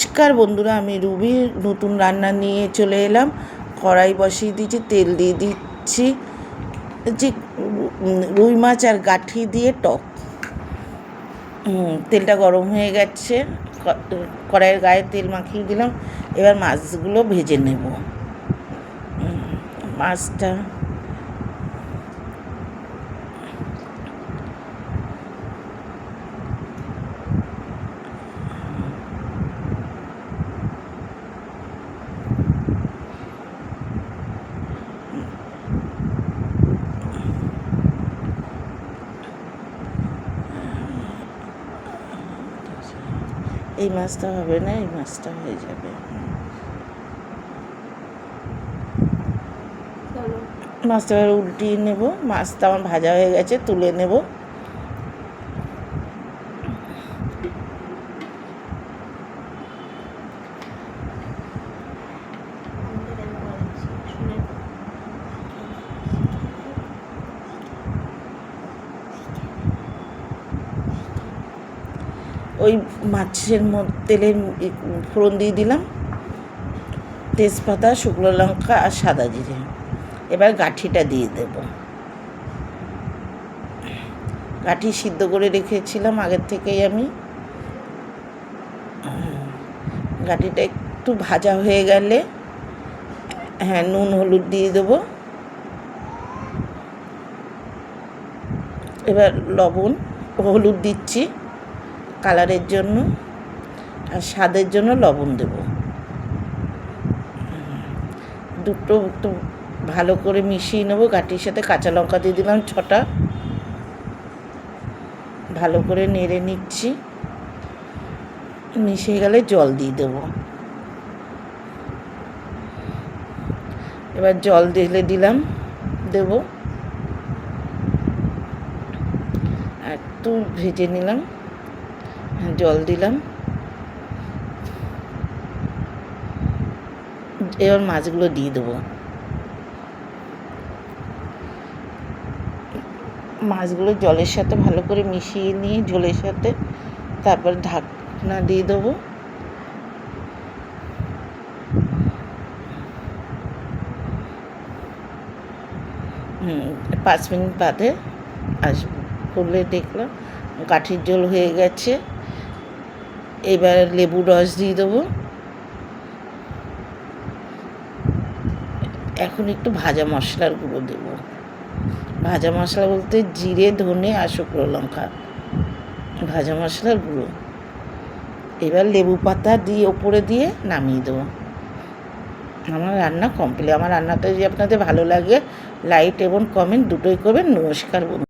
নমস্কার বন্ধুরা, আমি রুবি নতুন রান্না নিয়ে চলে এলাম। কড়াই বসিয়ে দিয়েছি, তেল দিয়ে দিচ্ছি যে রুই মাছ আর গাঠি দিয়ে টক। তেলটা গরম হয়ে গেছে, কড়াইয়ের গায়ে তেল মাখিয়ে দিলাম। এবার মাছগুলো ভেজে নেব। মাছটা এই মাছটা হবে না, এই মাছটা হয়ে যাবে। মাছটা এবার উল্টিয়ে নেব। মাছটা আমার ভাজা হয়ে গেছে, তুলে নেব। ওই মাছের তেলের ফোড়ন দিয়ে দিলাম, তেজপাতা, শুকনো লঙ্কা আর সাদা জিরে। এবার গাঠিটা দিয়ে দেব। গাঠি সিদ্ধ করে রেখেছিলাম আগের থেকেই আমি। গাঠিটা একটু ভাজা হয়ে গেলে নুন হলুদ দিয়ে দেবো। এবার লবণ হলুদ দিচ্ছি কালারের জন্য, আর স্বাদের জন্য লবণ দেব। দুটো একটু ভালো করে মিশিয়ে নেবো। গাঠির সাথে কাঁচা লঙ্কা দিয়ে দিলাম 6টা। ভালো করে নেড়ে নিচ্ছি। মিশে গেলে জল দিয়ে দেবো। এবার জল দেবো। একটু ভেজে নিলাম, জল দিলাম। এবার মাছগুলো দিয়ে দেবো। মাছগুলো জলের সাথে ভালো করে মিশিয়ে নিয়ে ঝোলের সাথে তারপর ঢাকনা দিয়ে দেবো। 5 মিনিট বাদে আসবো। খুলে দেখলাম গাঠির ঝোল হয়ে গেছে। এবার লেবুর রস দিয়ে দেবো। এখন একটু ভাজা মশলার গুঁড়ো দেবো। ভাজা মশলা বলতে জিরে, ধনে আর শুকনো লঙ্কা, ভাজা মশলার গুঁড়ো। এবার লেবু পাতা দিয়ে ওপরে দিয়ে নামিয়ে দেবো। আমার রান্না কমপ্লিট। আমার রান্নাটা যদি আপনাদের ভালো লাগে, লাইক এবং কমেন্ট দুটোই করবেন। নমস্কার বন্ধু।